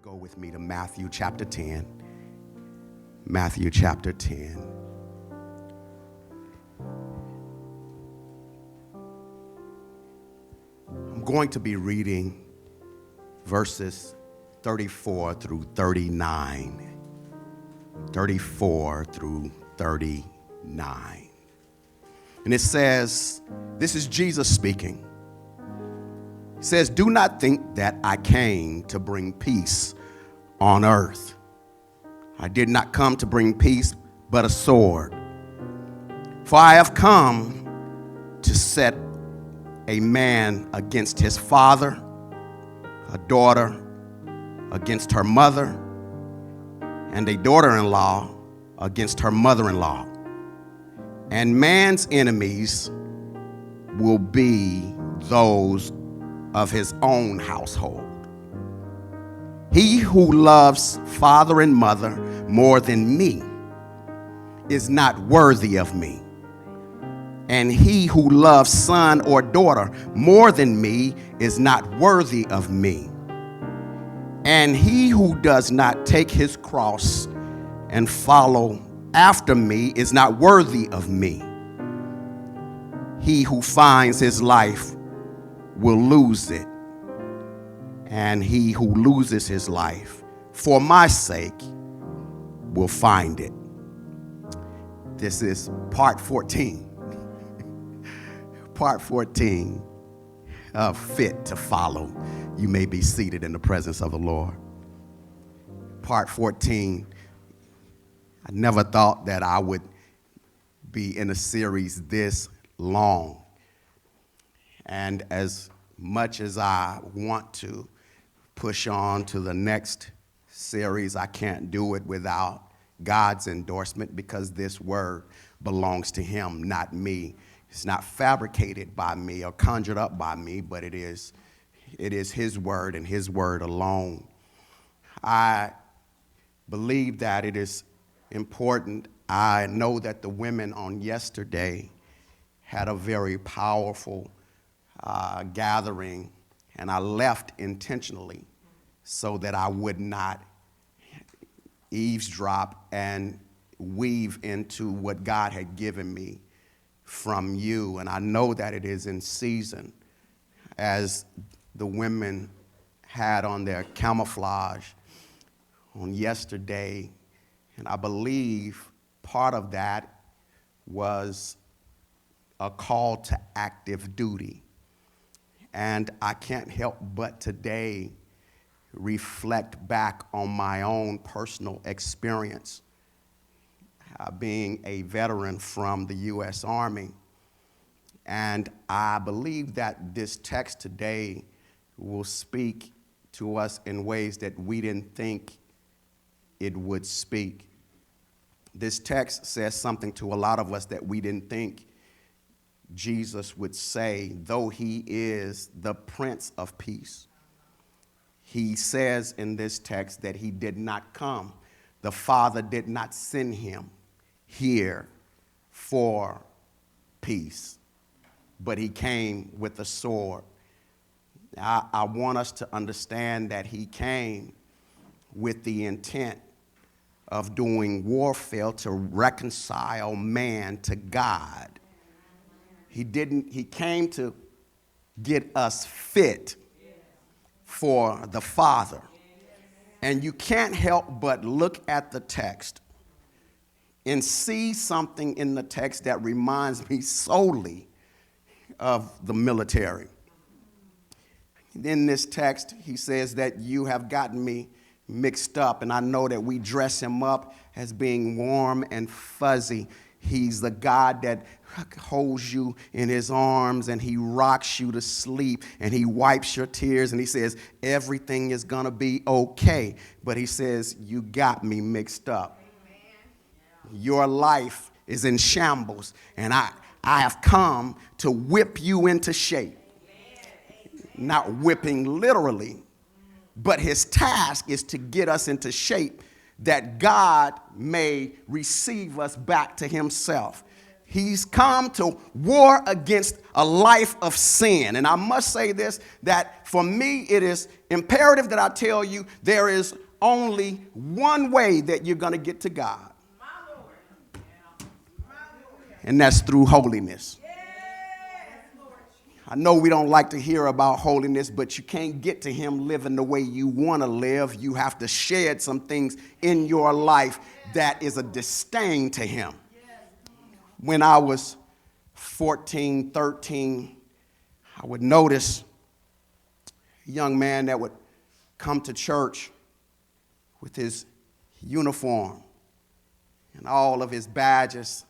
Go with me to Matthew chapter 10. Matthew chapter 10. I'm going to be reading verses 34 through 39. 34 through 39. And it says, this is Jesus speaking. It says, "Do not think that I came to bring peace on earth. I did not come to bring peace, but a sword. For I have come to set a man against his father, a daughter against her mother, and a daughter-in-law against her mother-in-law. And man's enemies will be those of his own household. He who loves father and mother more than me is not worthy of me. And he who loves son or daughter more than me is not worthy of me. And he who does not take his cross and follow after me is not worthy of me. He who finds his life will lose it, and he who loses his life for my sake will find it." This is part 14. Part 14 of Fit to Follow. You may be seated in the presence of the Lord. Part 14. I never thought that I would be in a series this long. And as much as I want to push on to the next series, I can't do it without God's endorsement, because this word belongs to him, not me. It's not fabricated by me or conjured up by me, but it is his word and his word alone. I believe that it is important. I know that the women on yesterday had a very powerful gathering, and I left intentionally so that I would not eavesdrop and weave into what God had given me from you. And I know that it is in season, as the women had on their camouflage on yesterday. And I believe part of that was a call to active duty. And I can't help but today reflect back on my own personal experience, being a veteran from the U.S. Army. And I believe that this text today will speak to us in ways that we didn't think it would speak. This text says something to a lot of us that we didn't think Jesus would say, though he is the Prince of Peace. He says in this text that he did not come. The Father did not send him here for peace, but he came with a sword. I want us to understand that he came with the intent of doing warfare to reconcile man to God. He came to get us fit for the Father. And you can't help but look at the text and see something in the text that reminds me solely of the military. In this text, he says that you have gotten me mixed up, and I know that we dress him up as being warm and fuzzy. He's the God that holds you in his arms, and he rocks you to sleep, and he wipes your tears, and he says, everything is going to be okay. But he says, you got me mixed up. Amen. Your life is in shambles, and I have come to whip you into shape. Amen. Not whipping literally, but his task is to get us into shape that God may receive us back to himself. He's come to war against a life of sin. And I must say this, that for me, it is imperative that I tell you there is only one way that you're going to get to God. And that's through holiness. I know we don't like to hear about holiness, but you can't get to him living the way you want to live. You have to shed some things in your life that is a disdain to him. When I was 14, 13, I would notice a young man that would come to church with his uniform and all of his badges.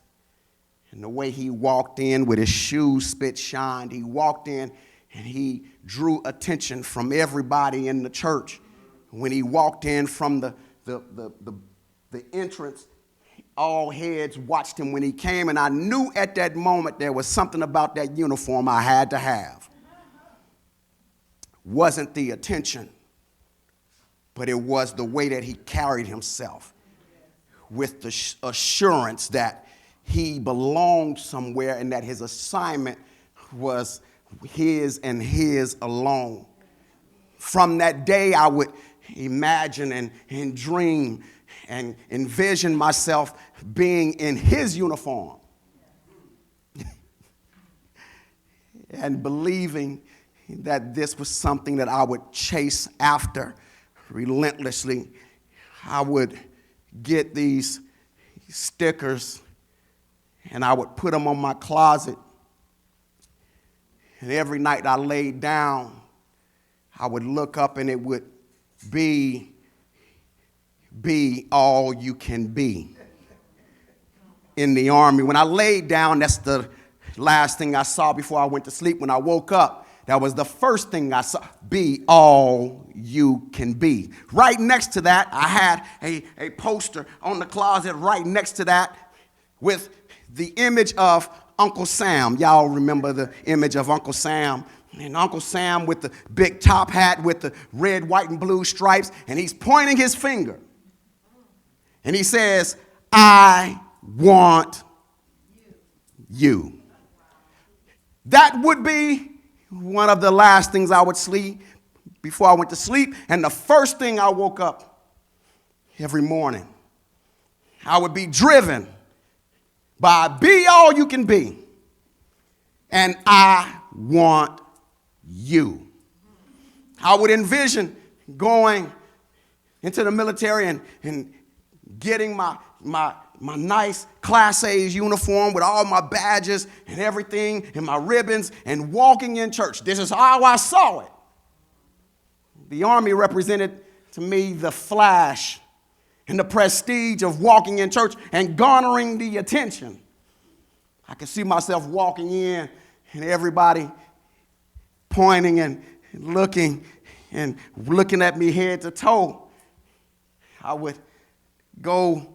And the way he walked in with his shoes spit shined, he walked in and he drew attention from everybody in the church. When he walked in from the entrance, all heads watched him when he came, and I knew at that moment there was something about that uniform I had to have. Wasn't the attention, but it was the way that he carried himself with the assurance that he belonged somewhere and that his assignment was his and his alone. From that day, I would imagine and dream and envision myself being in his uniform and believing that this was something that I would chase after relentlessly. I would get these stickers and I would put them on my closet. And every night I laid down, I would look up and it would be all you can be in the Army. When I laid down, that's the last thing I saw before I went to sleep. When I woke up, that was the first thing I saw. Be all you can be. Right next to that, I had a poster on the closet right next to that with the image of Uncle Sam. Y'all remember the image of Uncle Sam? And Uncle Sam with the big top hat with the red, white, and blue stripes, and he's pointing his finger. And he says, I want you. That would be one of the last things I would see before I went to sleep. And the first thing I woke up every morning, I would be driven by be all you can be. And I want you. I would envision going into the military and getting my nice Class A's uniform with all my badges and everything and my ribbons and walking in church. This is how I saw it. The Army represented to me the flash and the prestige of walking in church and garnering the attention. I could see myself walking in and everybody pointing and looking at me head to toe. I would go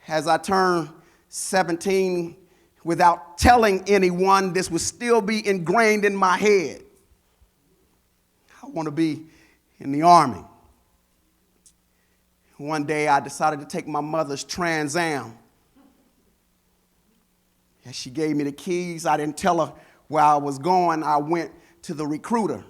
as I turned 17 without telling anyone. This would still be ingrained in my head. I want to be in the Army. One day I decided to take my mother's Trans Am. As she gave me the keys, I didn't tell her where I was going. I went to the recruiter.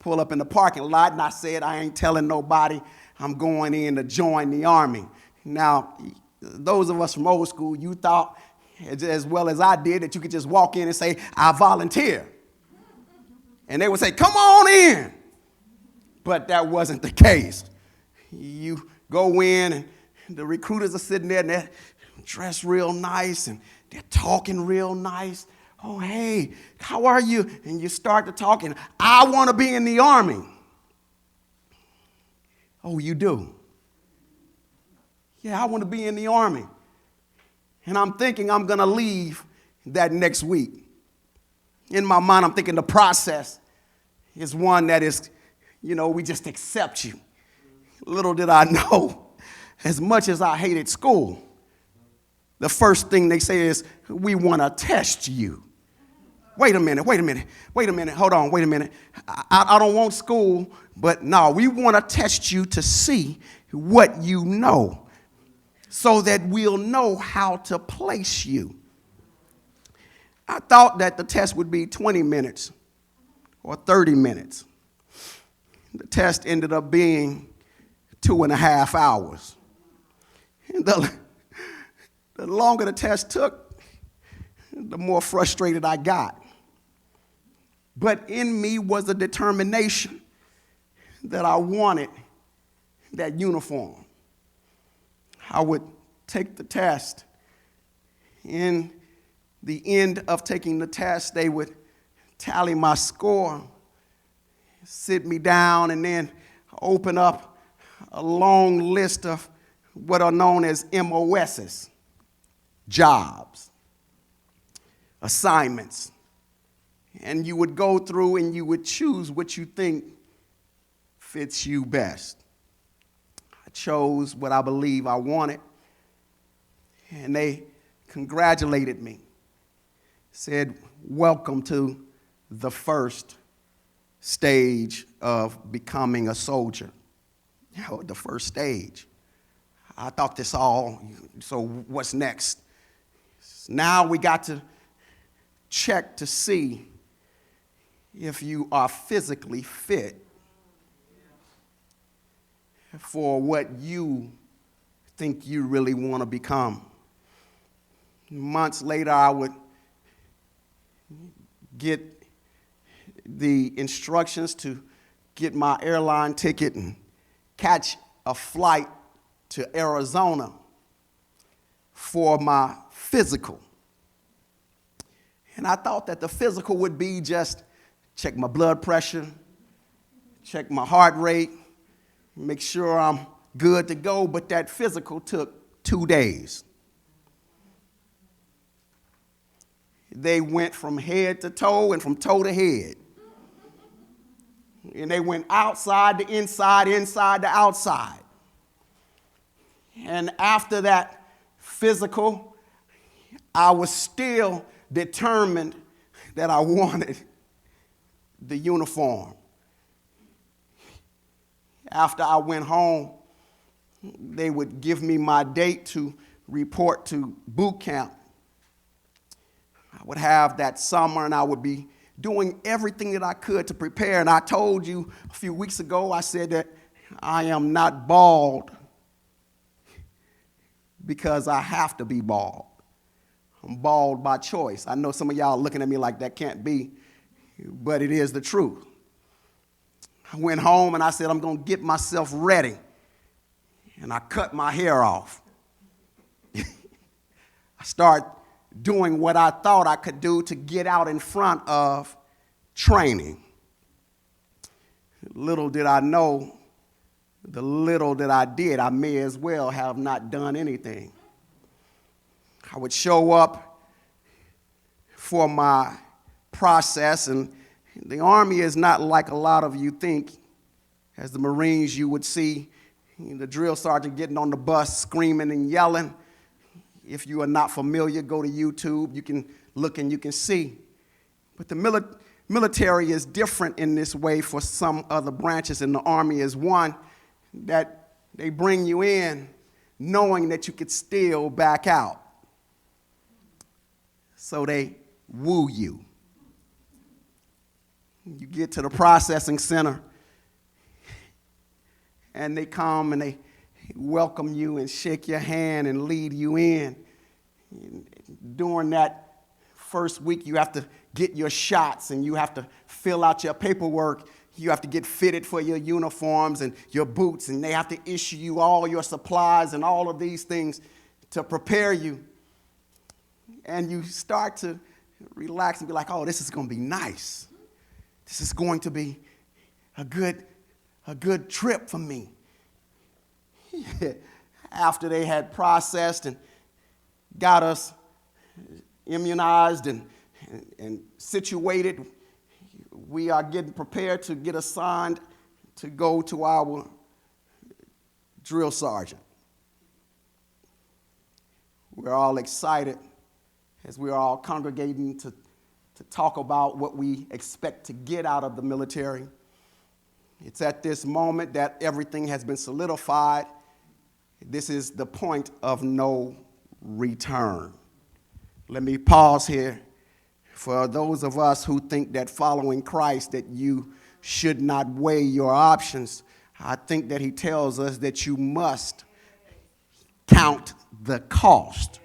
Pull up in the parking lot, and I said, I ain't telling nobody I'm going in to join the Army. Now, those of us from old school, you thought, as well as I did, that you could just walk in and say, I volunteer. And they would say, come on in. But that wasn't the case. You go in, and the recruiters are sitting there, and they're dressed real nice, and they're talking real nice. Oh, hey, how are you? And you start to talk, and I want to be in the Army. Oh, you do? Yeah, I want to be in the Army. And I'm thinking I'm going to leave that next week. In my mind, I'm thinking the process is one that is, we just accept you. Little did I know, as much as I hated school, the first thing they say is, we want to test you. Wait a minute, hold on, wait a minute. I don't want school, but no, we want to test you to see what you know. so that we'll know how to place you. I thought that the test would be 20 minutes or 30 minutes. The test ended up being 2.5 hours. And the longer the test took, the more frustrated I got. But in me was a determination that I wanted that uniform. I would take the test. In the end of taking the test, they would tally my score, sit me down, and then open up a long list of what are known as MOSs, jobs, assignments. And you would go through and you would choose what you think fits you best. I chose what I believe I wanted, and they congratulated me, said, welcome to the first stage of becoming a soldier. The first stage. I thought this all, so what's next? Now we got to check to see if you are physically fit for what you think you really want to become. Months later, I would get the instructions to get my airline ticket and catch a flight to Arizona for my physical. And I thought that the physical would be just check my blood pressure, check my heart rate, make sure I'm good to go, but that physical took 2 days. They went from head to toe and from toe to head. And they went outside to inside, inside to outside. And after that physical, I was still determined that I wanted the uniform. After I went home, they would give me my date to report to boot camp. I would have that summer, and I would be doing everything that I could to prepare. And I told you a few weeks ago, I said that I am not bald because I have to be bald. I'm bald by choice. I know some of y'all are looking at me like that can't be, but it is the truth. I went home and I said, I'm going to get myself ready. And I cut my hair off. I started doing what I thought I could do to get out in front of training. Little did I know, the little that I did, I may as well have not done anything. I would show up for my process, and the Army is not like a lot of you think. As the Marines, you would see the drill sergeant getting on the bus screaming and yelling. If you are not familiar, go to YouTube. You can look and you can see. But the military is different in this way for some other branches, and the Army is one that they bring you in knowing that you could still back out. So they woo you. You get to the processing center, and they come and they welcome you and shake your hand and lead you in. During that first week, you have to get your shots and you have to fill out your paperwork. You have to get fitted for your uniforms and your boots, and they have to issue you all your supplies and all of these things to prepare you. And you start to relax and be like, oh, this is going to be nice. This is going to be a good trip for me. After they had processed and got us immunized and situated, we are getting prepared to get assigned to go to our drill sergeant. We're all excited as we're all congregating to talk about what we expect to get out of the military. It's at this moment that everything has been solidified, This is the point of no return. Let me pause here. For those of us who think that following Christ, that you should not weigh your options, I think that he tells us that you must count the cost.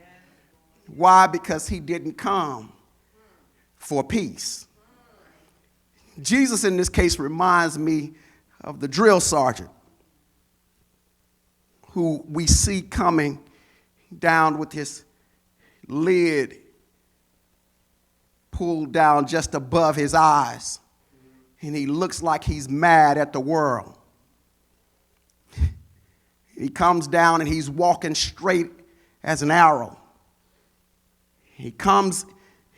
Why? Because he didn't come for peace. Jesus in this case reminds me of the drill sergeant who we see coming down with his lid pulled down just above his eyes, and he looks like he's mad at the world. He comes down and he's walking straight as an arrow. He comes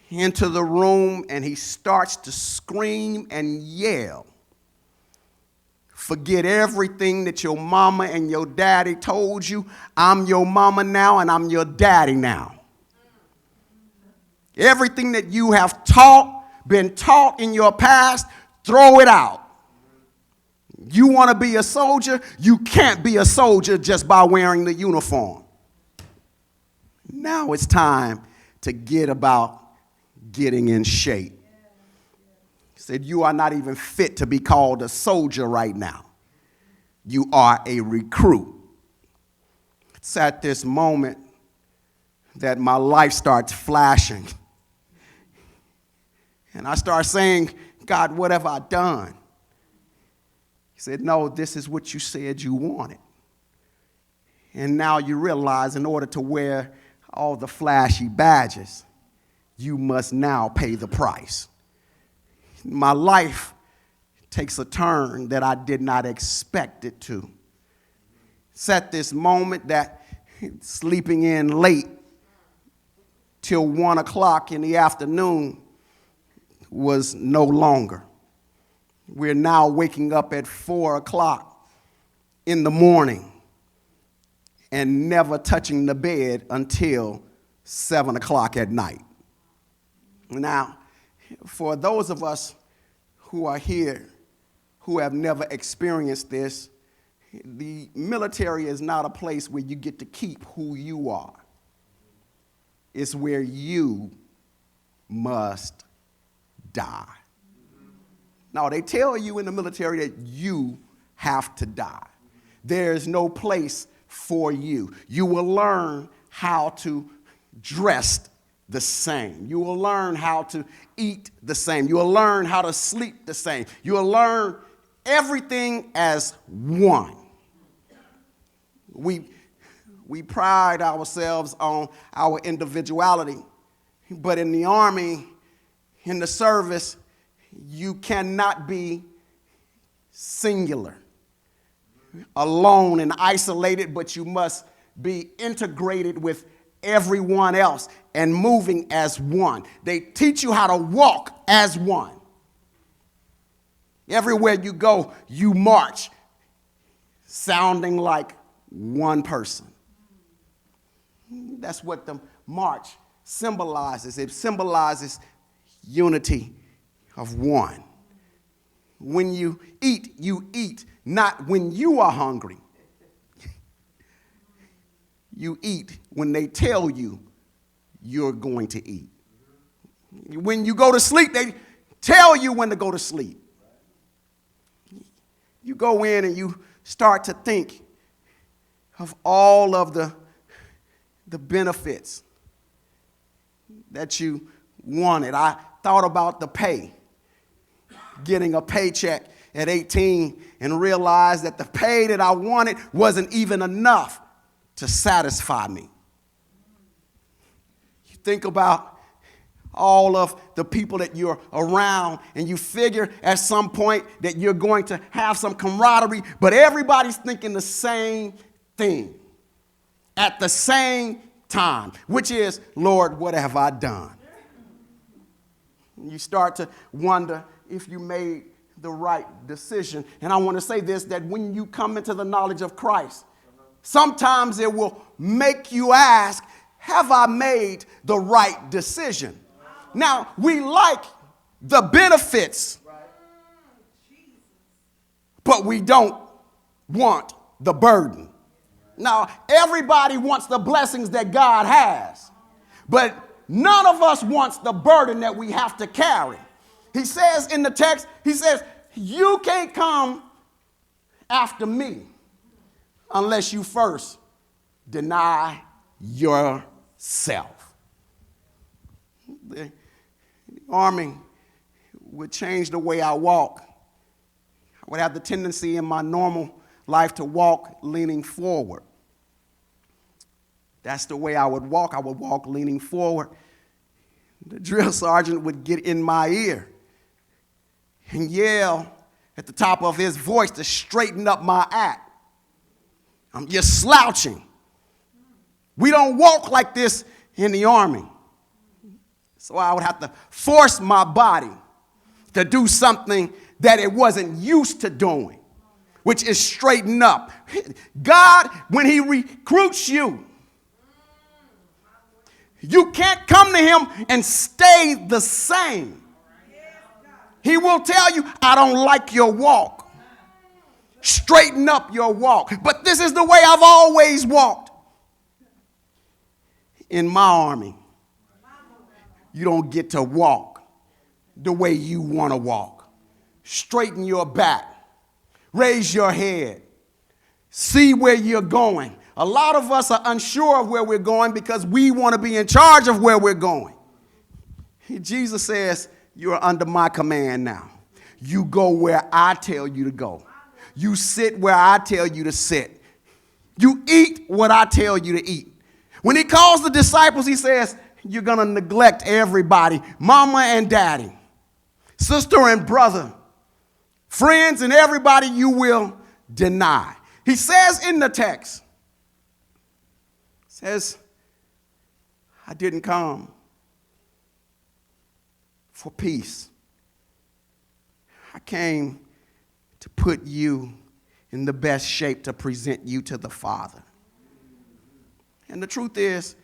into the room and he starts to scream and yell. Forget everything that your mama and your daddy told you. I'm your mama now and I'm your daddy now. Everything that you have been taught in your past, throw it out. You want to be a soldier? You can't be a soldier just by wearing the uniform. Now it's time to get about getting in shape. He said, you are not even fit to be called a soldier right now. You are a recruit. It's at this moment that my life starts flashing. And I start saying, God, what have I done? He said, no, this is what you said you wanted. And now you realize in order to wear all the flashy badges, you must now pay the price. My life takes a turn that I did not expect it to. It's at this moment that sleeping in late till 1 o'clock in the afternoon was no longer. We're now waking up at 4 o'clock in the morning and never touching the bed until 7 o'clock at night. Now, for those of us who are here who have never experienced this, the military is not a place where you get to keep who you are. It's where you must die. Now, they tell you in the military that you have to die. There's no place for you. You will learn how to dress the same. You will learn how to eat the same. You will learn how to sleep the same. You will learn everything as one. We pride ourselves on our individuality, but in the Army, in the service, you cannot be singular, alone and isolated, but you must be integrated with everyone else and moving as one. They teach you how to walk as one. Everywhere you go, you march, sounding like one person. That's what the march symbolizes. It symbolizes unity of one. When you eat not when you are hungry. You eat when they tell you you're going to eat. When you go to sleep, they tell you when to go to sleep. You go in and you start to think of all of the benefits that you wanted. I thought about the pay, getting a paycheck at 18 and realized that the pay that I wanted wasn't even enough to satisfy me. You think about all of the people that you're around and you figure at some point that you're going to have some camaraderie, but everybody's thinking the same thing at the same time, which is, Lord, what have I done? You start to wonder if you made the right decision. And I want to say this, that when you come into the knowledge of Christ, sometimes it will make you ask, have I made the right decision? Now, we like the benefits, but we don't want the burden. Now, everybody wants the blessings that God has, but none of us wants the burden that we have to carry. He says in the text, he says, you can't come after me unless you first deny yourself. The army would change the way I walk. I would have the tendency in my normal life to walk leaning forward. That's the way I would walk. I would walk leaning forward. The drill sergeant would get in my ear and yell at the top of his voice to straighten up my act. You're slouching. We don't walk like this in the army. So I would have to force my body to do something that it wasn't used to doing, which is straighten up. God, when he recruits you, you can't come to him and stay the same. He will tell you, I don't like your walk. Straighten up your walk. But this is the way I've always walked. In my army, you don't get to walk the way you want to walk. Straighten your back. Raise your head. See where you're going. A lot of us are unsure of where we're going because we want to be in charge of where we're going. Jesus says, you're under my command now. You go where I tell you to go. You sit where I tell you to sit. You eat what I tell you to eat. When he calls the disciples, he says, you're going to neglect everybody, mama and daddy, sister and brother, friends and everybody you will deny. He says in the text, says, I didn't come for peace. I came to put you in the best shape to present you to the Father. And the truth is,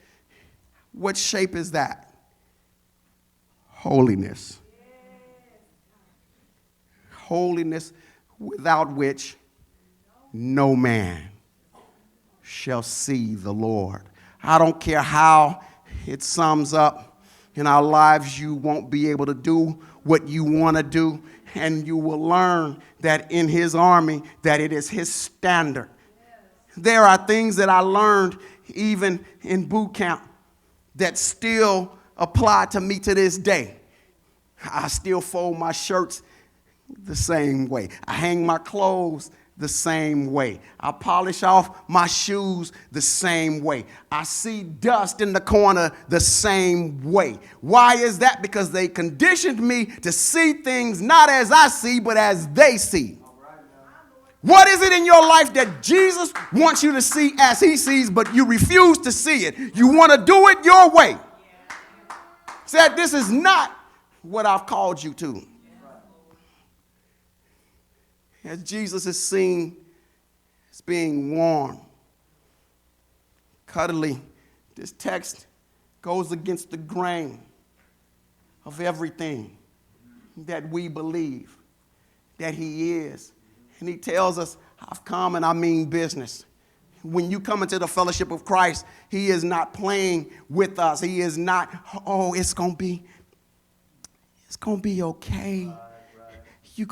what shape is that? Holiness. Holiness without which no man shall see the Lord. I don't care how it sums up in our lives, you won't be able to do what you want to do, and you will learn that in his army, that it is his standard. There are things that I learned even in boot camp that still apply to me to this day. I still fold my shirts the same way. I hang my clothes the same way. I polish off my shoes the same way. I see dust in the corner the same way. Why is that? Because they conditioned me to see things not as I see, but as they see. What is it in your life that Jesus wants you to see as he sees, but you refuse to see it? You want to do it your way. Said, this is not what I've called you to. As Jesus is seen as being warm, cuddly, this text goes against the grain of everything that we believe that he is. And he tells us, I've come and I mean business. When you come into the fellowship of Christ, he is not playing with us. He is not, oh, it's going to be okay. You're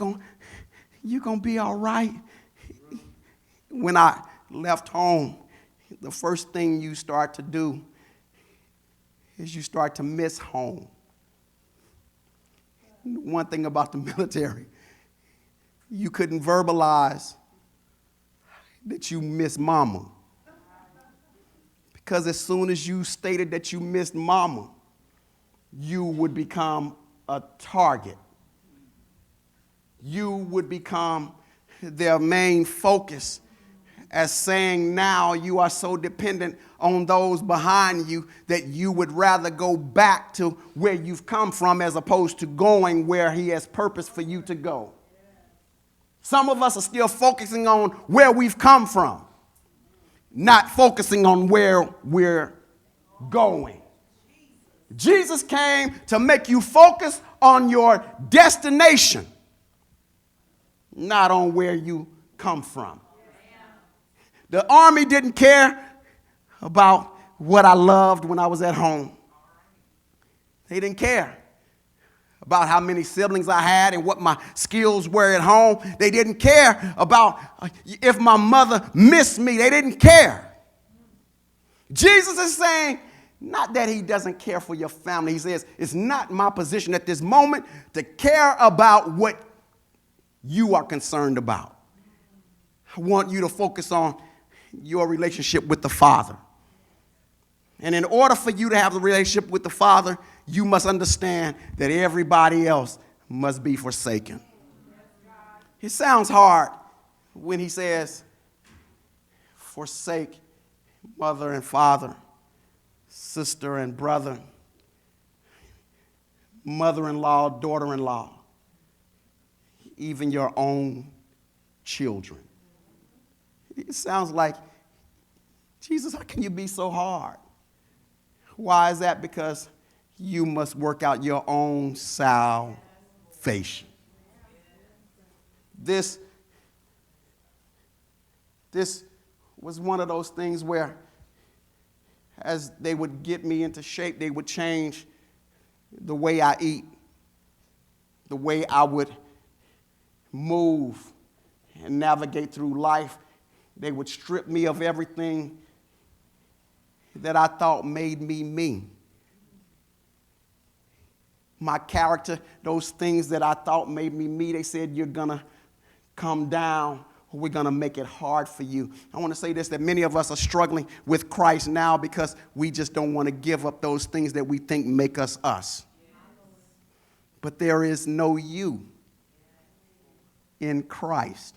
going to be all right. When I left home, the first thing you start to do is you start to miss home. One thing about the military, you couldn't verbalize that you miss mama. Because as soon as you stated that you missed mama, you would become a target. You would become their main focus, as saying now you are so dependent on those behind you that you would rather go back to where you've come from as opposed to going where he has purpose for you to go. Some of us are still focusing on where we've come from, not focusing on where we're going. Jesus came to make you focus on your destination, not on where you come from. The army didn't care about what I loved when I was at home. They didn't care about how many siblings I had and what my skills were at home. They didn't care about if my mother missed me. They didn't care. Jesus is saying, not that he doesn't care for your family. He says, it's not my position at this moment to care about what you are concerned about. I want you to focus on your relationship with the Father. And in order for you to have the relationship with the Father, you must understand that everybody else must be forsaken. It sounds hard when he says, forsake mother and father, sister and brother, mother-in-law, daughter-in-law, even your own children. It sounds like, Jesus, how can you be so hard? Why is that? Because you must work out your own salvation. This was one of those things where as they would get me into shape, they would change the way I eat, the way I would move and navigate through life. They would strip me of everything that I thought made me me. My character, those things that I thought made me me, they said, you're going to come down or we're going to make it hard for you. I want to say this, that many of us are struggling with Christ now because we just don't want to give up those things that we think make us us. But there is no you in Christ.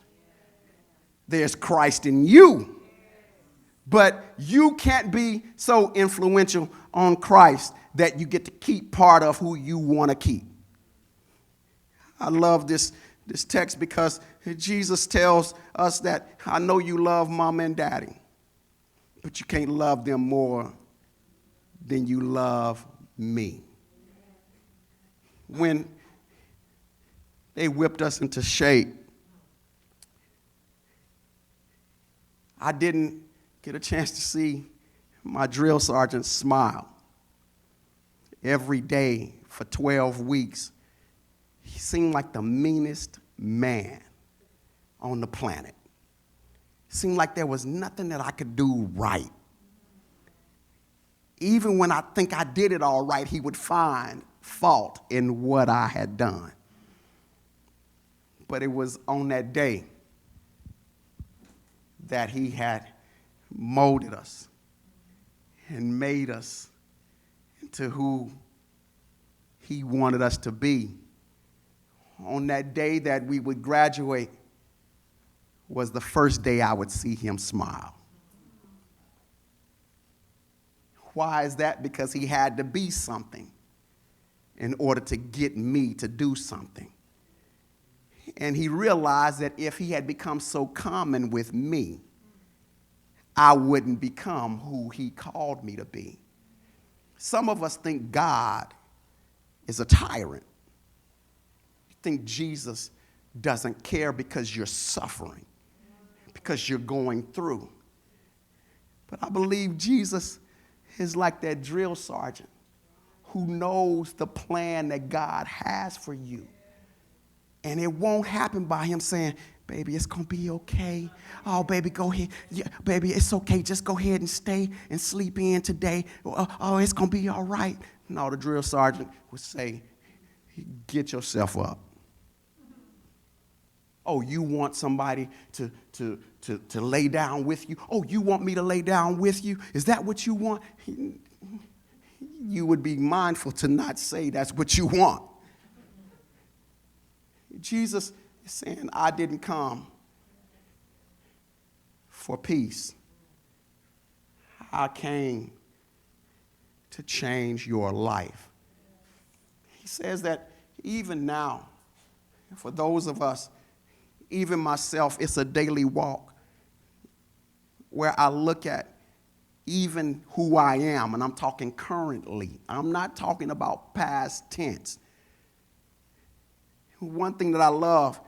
There's Christ in you. But you can't be so influential on Christ that you get to keep part of who you want to keep. I love this text because Jesus tells us that I know you love mom and daddy, but you can't love them more than you love me. When they whipped us into shape, I didn't get a chance to see my drill sergeant smile. Every day for 12 weeks, he seemed like the meanest man on the planet. It seemed like there was nothing that I could do right. Even when I think I did it all right, he would find fault in what I had done. But it was on that day that he had molded us and made us into who he wanted us to be. On that day that we would graduate was the first day I would see him smile. Why is that? Because he had to be something in order to get me to do something. And he realized that if he had become so common with me, I wouldn't become who he called me to be. Some of us think God is a tyrant. You think Jesus doesn't care because you're suffering, because you're going through. But I believe Jesus is like that drill sergeant who knows the plan that God has for you. And it won't happen by him saying, baby, it's going to be okay. Oh, baby, go ahead. Yeah, baby, it's okay. Just go ahead and stay and sleep in today. Oh, it's going to be all right. No, the drill sergeant would say, get yourself up. Oh, you want somebody to lay down with you? Oh, you want me to lay down with you? Is that what you want? You would be mindful to not say that's what you want. Jesus is saying, I didn't come for peace. I came to change your life. He says that even now, for those of us, even myself, it's a daily walk where I look at even who I am, and I'm talking currently. I'm not talking about past tense. One thing that I love,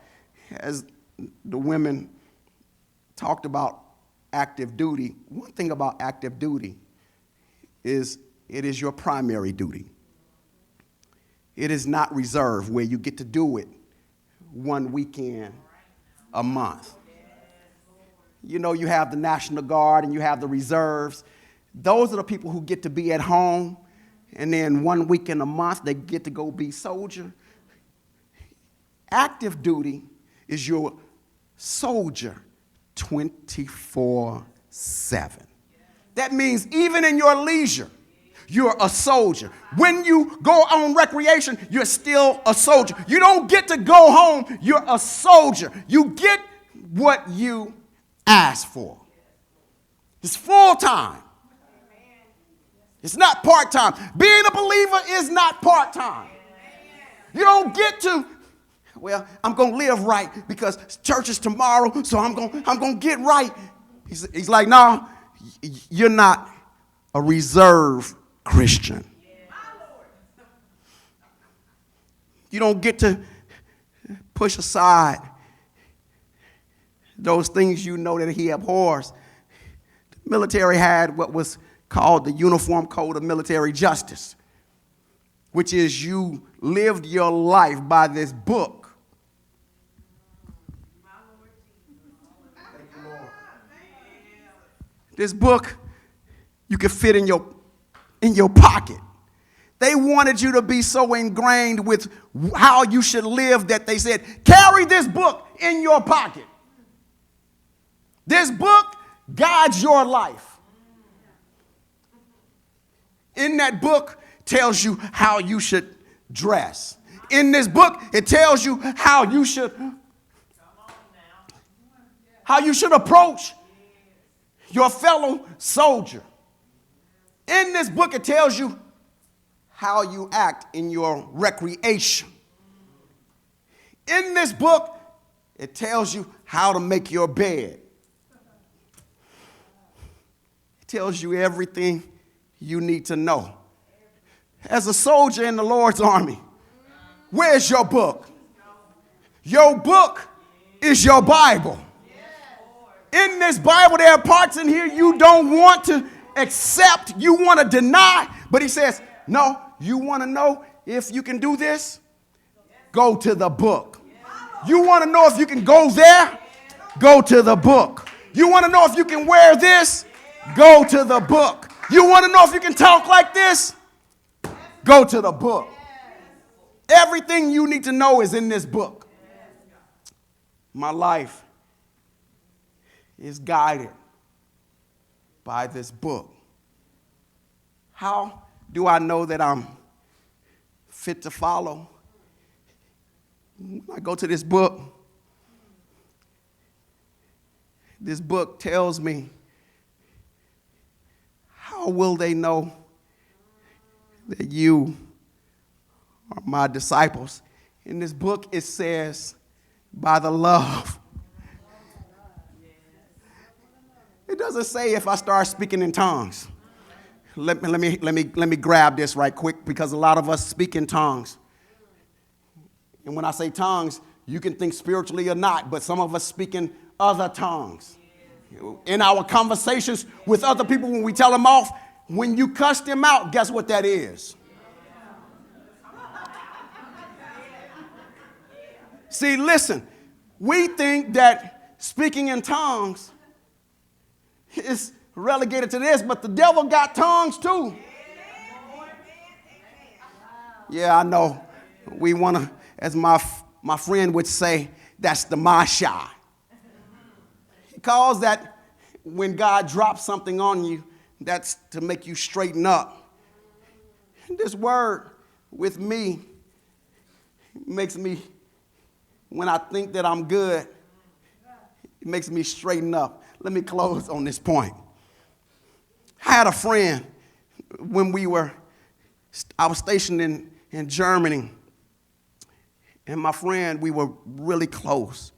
as the women talked about active duty, one thing about active duty is it is your primary duty. It is not reserved where you get to do it one weekend a month. You know, you have the National Guard and you have the reserves. Those are the people who get to be at home, and then one weekend a month they get to go be soldier. Active duty is your soldier 24/7. That means even in your leisure, you're a soldier. When you go on recreation, you're still a soldier. You don't get to go home. You're a soldier. You get what you ask for. It's full time. It's not part time. Being a believer is not part time. You don't get to, well, I'm going to live right because church is tomorrow, so I'm going to get right. He's like, no, you're not a reserve Christian. You don't get to push aside those things you know that he abhors. The military had what was called the Uniform Code of Military Justice, which is you lived your life by this book. This book you could fit in your pocket. They wanted you to be so ingrained with how you should live that they said, carry this book in your pocket. This book guides your life. In that book tells you how you should dress. In this book, it tells you how you should approach your fellow soldier. In this book, it tells you how you act in your recreation. In this book, it tells you how to make your bed. It tells you everything you need to know. As a soldier in the Lord's army, where's your book? Your book is your Bible. In this Bible, there are parts in here you don't want to accept, you want to deny, but he says, no, you want to know if you can do this? Go to the book. You want to know if you can go there? Go to the book. You want to know if you can wear this? Go to the book. You want to know if you can talk like this? Go to the book. Everything you need to know is in this book. My life is guided by this book. How do I know that I'm fit to follow? When I go to this book tells me, how will they know that you are my disciples? In this book, it says, by the love. It doesn't say if I start speaking in tongues. Let me grab this right quick, because a lot of us speak in tongues. And when I say tongues, you can think spiritually or not, but some of us speak in other tongues. In our conversations with other people, when we tell them off, when you cuss them out, guess what that is? See, listen, we think that speaking in tongues is relegated to this, but the devil got tongues too. Yeah, I know. We want to, as my friend would say, that's the masha. He calls that when God drops something on you, that's to make you straighten up. This word with me makes me, when I think that I'm good, it makes me straighten up. Let me close on this point. I had a friend when I was stationed in Germany, and my friend, we were really close.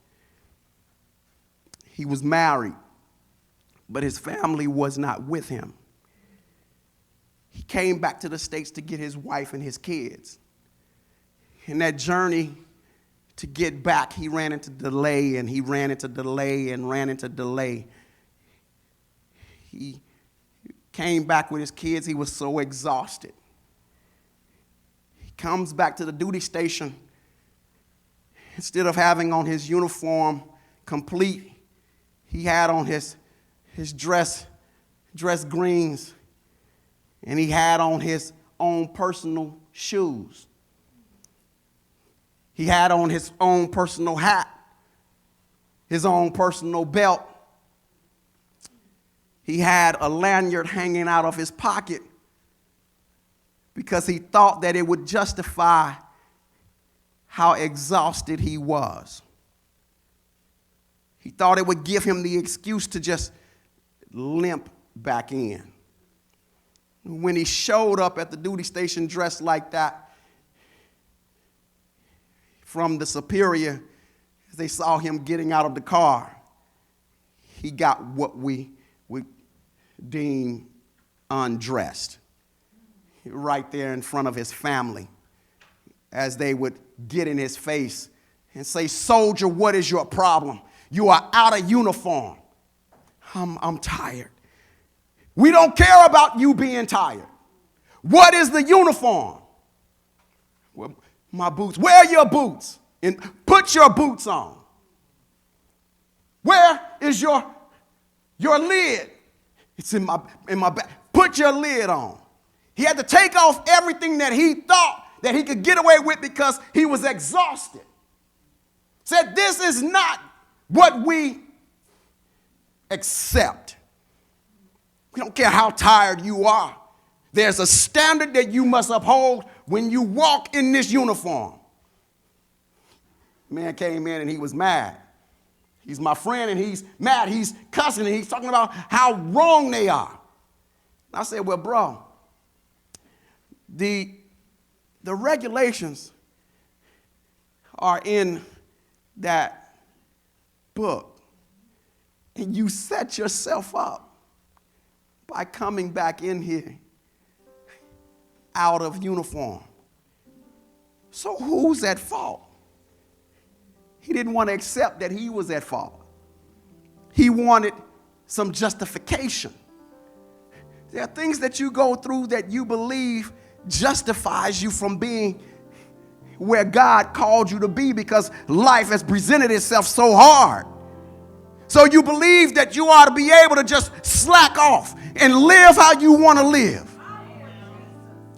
He was married, but his family was not with him. He came back to the States to get his wife and his kids. In that journey to get back, he ran into delay, and he ran into delay and ran into delay. he came back with his kids. He was so exhausted. He comes back to the duty station. Instead of having on his uniform complete, he had on his dress greens, and he had on his own personal shoes. He had on his own personal hat, his own personal belt. He had a lanyard hanging out of his pocket because he thought that it would justify how exhausted he was. He thought it would give him the excuse to just limp back in. When he showed up at the duty station dressed like that, from the superior, as they saw him getting out of the car, he got what we would deem undressed right there in front of his family, as they would get in his face and say, "Soldier, what is your problem? You are out of uniform." I'm tired. We don't care about you being tired. What is the uniform? Well, my boots. Wear your boots and put your boots on. Where is your lid? It's in my bag. Put your lid on. He had to take off everything that he thought that he could get away with because he was exhausted. Said, this is not what we accept. We don't care how tired you are. There's a standard that you must uphold when you walk in this uniform. Man came in and he was mad. He's my friend and he's mad. He's cussing and he's talking about how wrong they are. I said, well, bro, the regulations are in that book. And you set yourself up by coming back in here out of uniform. So who's at fault? He didn't want to accept that he was at fault. He wanted some justification. There are things that you go through that you believe justifies you from being where God called you to be because life has presented itself so hard. So you believe that you ought to be able to just slack off and live how you want to live.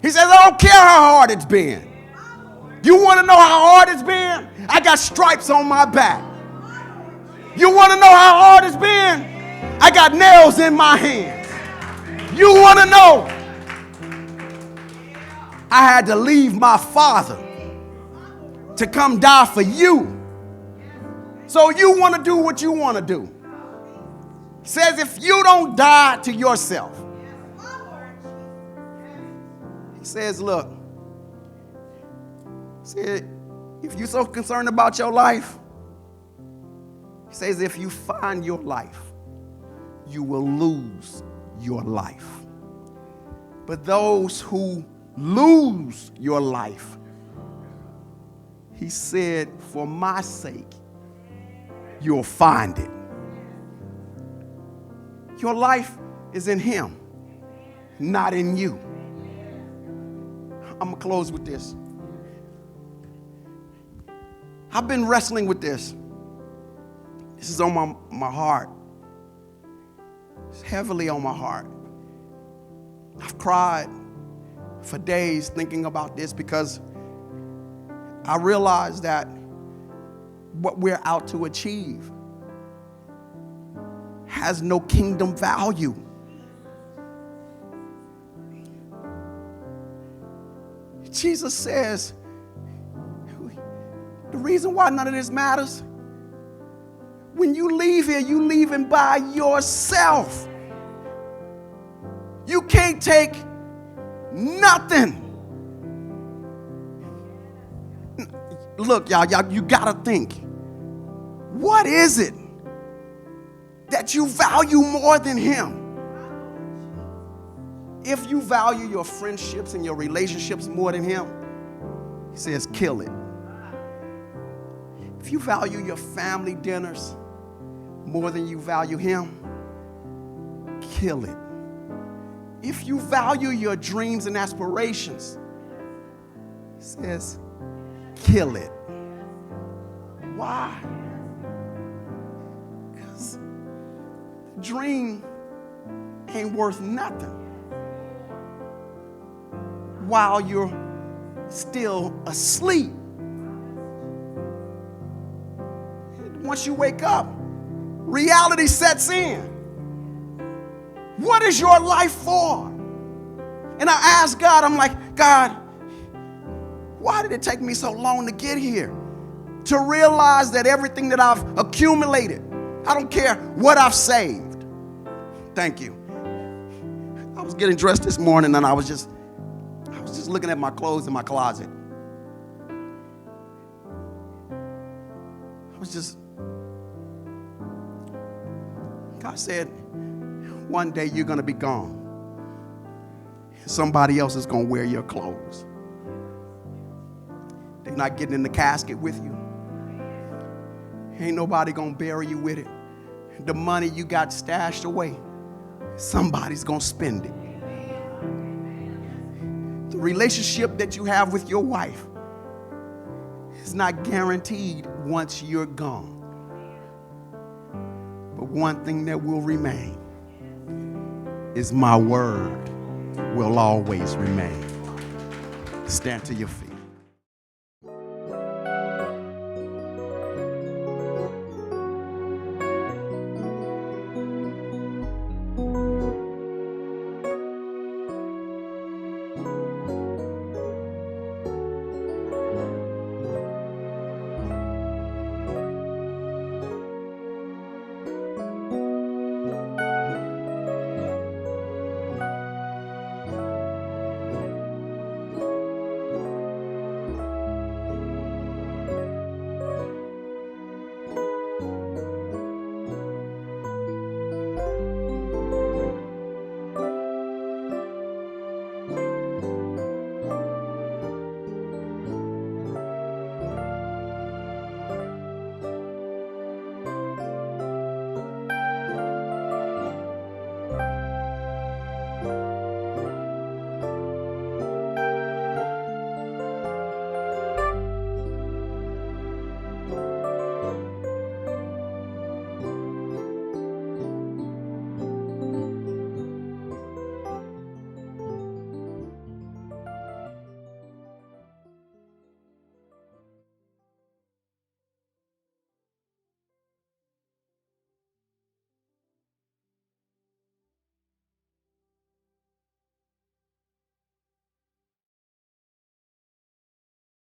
He says, I don't care how hard it's been. You want to know how hard it's been? I got stripes on my back. You want to know how hard it's been? I got nails in my hands. You want to know? I had to leave my father to come die for you. So you want to do what you want to do. He says if you don't die to yourself. He says, look. He said, if you're so concerned about your life, he says if you find your life, you will lose your life. But those who lose your life, he said, for my sake, you'll find it. Your life is in him, not in you. I'm going to close with this. I've been wrestling with this. This is on my heart. It's heavily on my heart. I've cried for days thinking about this because I realize that what we're out to achieve has no kingdom value. Jesus says, the reason why none of this matters, when you leave here, you leaving by yourself. You can't take nothing. Look, y'all, you gotta think. What is it that you value more than him? If you value your friendships and your relationships more than him, he says, kill it. If you value your family dinners more than you value him, kill it. If you value your dreams and aspirations, it says, kill it. Why? Because the dream ain't worth nothing while you're still asleep. Once you wake up, reality sets in. What is your life for? And I asked God, I'm like, God, why did it take me so long to get here? To realize that everything that I've accumulated, I don't care what I've saved. Thank you. I was getting dressed this morning and I was just looking at my clothes in my closet. God said, one day you're going to be gone. Somebody else is going to wear your clothes. They're not getting in the casket with you. Ain't nobody going to bury you with it. The money you got stashed away, somebody's going to spend it. The relationship that you have with your wife is not guaranteed once you're gone. But one thing that will remain is my word will always remain. Stand to your feet.